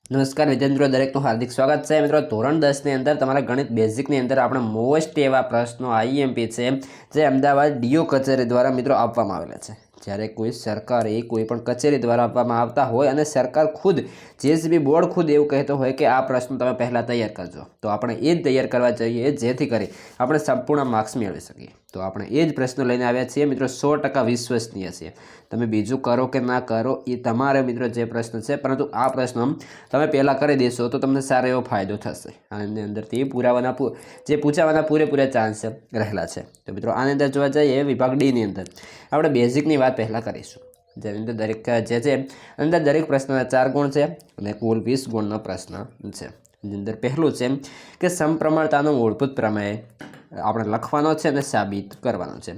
નમસ્કાર વિદ્યાર્થી મિત્રો, દરેકનું હાર્દિક સ્વાગત છે। મિત્રો, ધોરણ 10 ની અંદર તમારા ગણિત બેઝિકની અંદર આપણે મોસ્ટ એવા પ્રશ્નો આઈએમપી છે જે અમદાવાદ ડીઓ કચેરી દ્વારા મિત્રો આપવામાં આવેલા છે। જ્યારે કોઈ સરકારી કોઈ પણ કચેરી દ્વારા આપવામાં આવતા હોય અને સરકાર ખુદ જેસીબી બોર્ડ ખુદ એવું કહેતો હોય કે આ પ્રશ્નો તમે પહેલાં તૈયાર કરજો, તો આપણે એ જ તૈયાર કરવા જોઈએ જેથી કરી આપણે સંપૂર્ણ માર્ક્સ મેળવી શકીએ। તો આપણે એ જ પ્રશ્નો લઈને આવ્યા છીએ મિત્રો, 100% વિશ્વસનીય છે। તમે બીજું કરો કે ના કરો એ તમારે મિત્રો જે પ્રશ્ન છે, પરંતુ આ પ્રશ્ન તમે પહેલાં કરી દેશો તો તમને સારો એવો ફાયદો થશે। આની અંદરથી જે પૂછાવાના પૂરેપૂરા ચાન્સ રહેલા છે। તો મિત્રો આની અંદર જોવા જઈએ વિભાગ ડીની અંદર આપણે બેઝિકની વાત પહેલાં કરીશું, જેની અંદર દરેક પ્રશ્નના 4 ગુણ છે અને કુલ 20 ગુણનો પ્રશ્ન છે। જેની અંદર પહેલું છે કે સમપ્રમાણતાનો મૂળભૂત પ્રમેય આપણે લખવાનો છે અને સાબિત કરવાનો છે।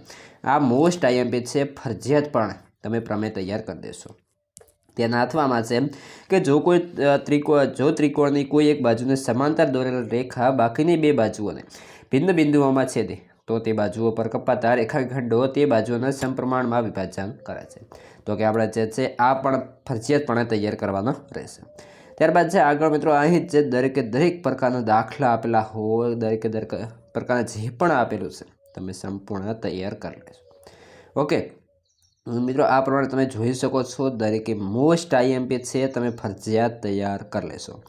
આ મોસ્ટ આઈએમપી છે, ફરજિયાતપણે તમે પ્રમેય તૈયાર કરી દેશો। તેના અથવામાં છે કે જો ત્રિકોણની કોઈ એક બાજુને સમાંતર દોરેલ રેખા બાકીની બે બાજુઓને ભિન્ન બિંદુઓમાં છેદે તો તે બાજુઓ પર કપાતા રેખાખંડો તે બાજુઓના સમપ્રમાણમાં વિભાજન કરે છે। તો કે આપણે જે છે આ પણ ફરજિયાતપણે તૈયાર કરવાનો રહેશે। ત્યારબાદ છે આગળ મિત્રો, અહીં જ દરેક પ્રકારના દાખલા આપેલા હોય, દરેક પ્રકારના જે પણ આપેલું છે તમે સંપૂર્ણ તૈયાર કરી લેશો। ઓકે મિત્રો, આ પ્રમાણે તમે જોઈ શકો છો દરેકે મોસ્ટ આઈએમપી છે તમે ફરજિયાત તૈયાર કરી લેશો।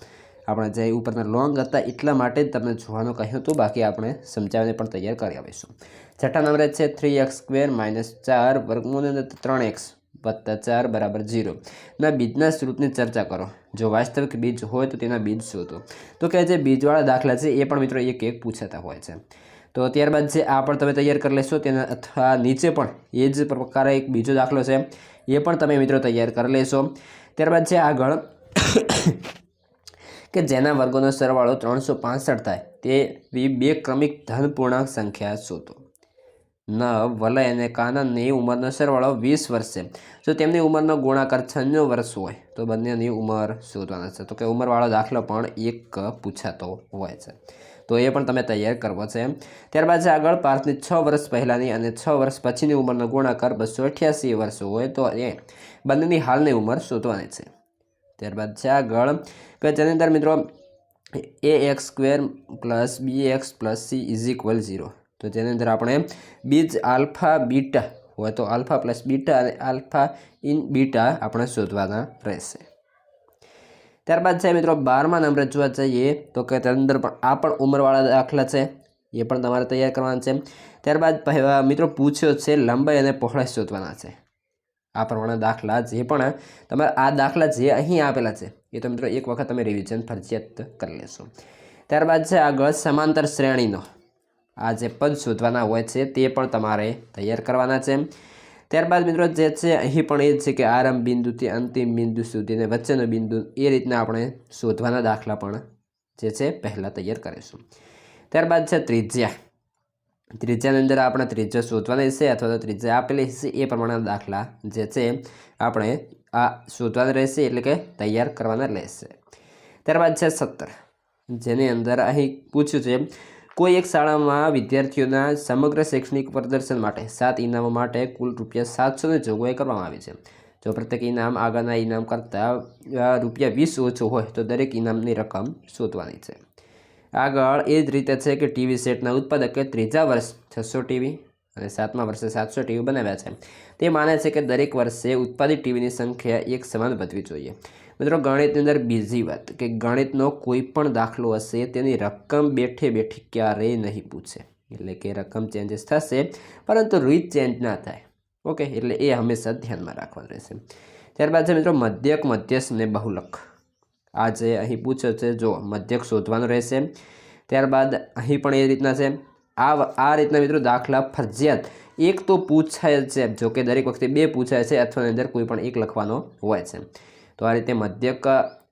આપણે જે ઉપરના લોંગ હતા એટલા માટે જ તમને જોવાનું કહ્યું હતું, બાકી આપણે સમજાવીને પણ તૈયાર કરી આવીશું। છઠ્ઠા નંબરે છે 3x² - 4 વર્ગમૂળ 3x + 4 = 0 ના બીજના સ્વરૂપની ચર્ચા કરો। જો વાસ્તવિક બીજ હોય તો તેના બીજ શોધો। તો કે જે બીજવાળા દાખલા છે એ પણ મિત્રો એક પૂછાતા હોય છે। તો ત્યારબાદ છે આ પણ તમે તૈયાર કરી લેશો। તેના અથવા નીચે પણ એ જ પ્રકારે એક બીજો દાખલો છે, એ પણ તમે મિત્રો તૈયાર કરી લેશો। ત્યારબાદ છે આગળ કે જેના વર્ગોનો સરવાળો 365 થાય તેવી બે ક્રમિક ધન પૂર્ણાંક સંખ્યા શોધો। ન વલય અને કાનનની ઉંમરનો સરવાળો 20 વર્ષ છે। જો તેમની ઉંમરનો ગુણાકાર 96 વર્ષ હોય તો બંનેની ઉંમર શોધવાના છે। તો કે ઉંમરવાળો દાખલો પણ એક પૂછાતો હોય છે, તો એ પણ તમે તૈયાર કરવો છે। ત્યારબાદ છે આગળ 5 ની 6 વર્ષ પહેલાંની અને 6 વર્ષ પછીની ઉંમરનો ગુણાકાર 288 વર્ષ હોય તો એ બંનેની હાલની ઉંમર શોધવાની છે। ત્યારબાદ છે આગળ કે જેની અંદર મિત્રો ax² + bx + c = 0, તો જેની અંદર આપણે બીજ આલ્ફા બીટા હોય તો આલ્ફા + બીટા અને આલ્ફા ઇન બીટા આપણે શોધવાના રહેશે। ત્યારબાદ છે મિત્રો 12મા નંબરે જોવા જઈએ તો કે તેની અંદર પણ આ પણ ઉંમરવાળા દાખલા છે, એ પણ તમારે તૈયાર કરવાના છે। ત્યારબાદ મિત્રો પૂછ્યો છે લંબાઈ અને પહોળાઈ શોધવાના છે। આ પ્રમાણે દાખલા જે પણ તમારે આ દાખલા જે અહીં આપેલા છે એ તો મિત્રો એક વખત તમે રિવિઝન ફરજિયાત કરી લેશો। ત્યારબાદ છે આગળ સમાંતર શ્રેણીનો આ જે પદ શોધવાના હોય છે તે પણ તમારે તૈયાર કરવાના છે। ત્યારબાદ મિત્રો જે છે અહીં પણ એ જ છે કે આરંભ બિંદુથી અંતિમ બિંદુ સુધીને વચ્ચેનો બિંદુ એ રીતના આપણે શોધવાના દાખલા પણ જે છે પહેલાં તૈયાર કરીશું। ત્યારબાદ છે ત્રિજ્યાની અંદર આપણે ત્રિજ્યા શોધવાની છે અથવા તો ત્રિજ્યા આપેલી છે એ પ્રમાણેના દાખલા જે છે આપણે આ શોધવાના રહેશે, એટલે કે તૈયાર કરવાના રહેશે। ત્યારબાદ છે 17, જેની અંદર અહીં પૂછ્યું છે કોઈ એક શાળામાં વિદ્યાર્થીઓના સમગ્ર શૈક્ષણિક પ્રદર્શન માટે 7 ઇનામો માટે કુલ ₹700ની જોગવાઈ કરવામાં આવી છે। જો પ્રત્યેક ઇનામ આગળના ઇનામ કરતાં ₹20 ઓછો હોય તો દરેક ઇનામની રકમ શોધવાની છે। આગળ એ જ રીતે છે કે ટીવી સેટના ઉત્પાદકે ત્રીજા વર્ષ 600 ટીવી અને 7મા વર્ષે 700 ટીવી બનાવ્યા છે। તે માને છે કે દરેક વર્ષે ઉત્પાદિત ટીવીની સંખ્યા એક સમાન વધવી જોઈએ। મિત્રો ગણિતની અંદર બીજી વાત કે ગણિતનો કોઈ પણ દાખલો હશે તેની રકમ બેઠે ક્યારેય નહીં પૂછે, એટલે કે રકમ ચેન્જીસ થશે પરંતુ રીત ચેન્જ ના થાય। ઓકે, એટલે એ હંમેશા ધ્યાનમાં રાખવાનું રહેશે। ત્યારબાદ છે મિત્રો મધ્યક, મધ્યસ્થ ને બહુલક, આ જે અહીં પૂછ્યો છે જો મધ્યક શોધવાનું રહેશે। ત્યારબાદ અહીં પણ એ રીતના છે, આ રીતના મિત્રો દાખલા ફરજિયાત એક તો પૂછાય છે, જો કે દરેક વખતે 2 પૂછાય છે અથવા અંદર કોઈ પણ એક લખવાનો હોય છે। તો આ રીતે મધ્યક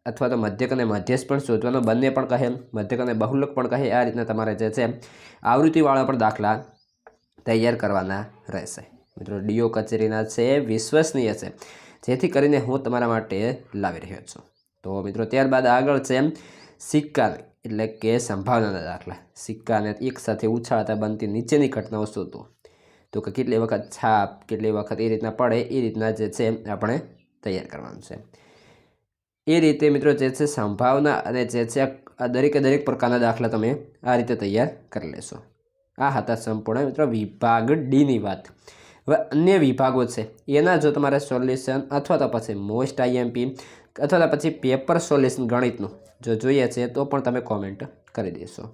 અથવા તો મધ્યક અને મધ્યસ્થ પણ શોધવાનો, બંને પણ કહે, મધ્યક અને બહુલક પણ કહે। આ રીતના તમારે જે છે આવૃત્તિવાળા પણ દાખલા તૈયાર કરવાના રહેશે। મિત્રો ડીઓ કચેરીના છે, વિશ્વસનીય છે, જેથી કરીને હું તમારા માટે લાવી રહ્યો છું। તો મિત્રો ત્યારબાદ આગળ છે સિક્કાની એટલે કે સંભાવનાના દાખલા। સિક્કાને એક સાથે ઉછાળતા બનતી નીચેની ઘટનાઓ શોધો। તો કે કેટલી વખત છાપ, કેટલી વખત એ રીતના પડે, એ રીતના જે છે આપણે તૈયાર કરવાનું છે। એ રીતે મિત્રો જે છે સંભાવના અને જે છે આ દરેકે દરેક પ્રકારના દાખલા તમે આ રીતે તૈયાર કરી લેશો. આ હતા સંપૂર્ણ મિત્રો વિભાગ ડીની વાત. હવે અન્ય વિભાગો છે એના જો તમારે સોલ્યુશન અથવા તો પછી મોસ્ટ આઈએમપી અથવા તો પછી પેપર સોલ્યુશન ગણિતનું જો જોઈએ છે તો પણ તમે કોમેન્ટ કરી દેશો.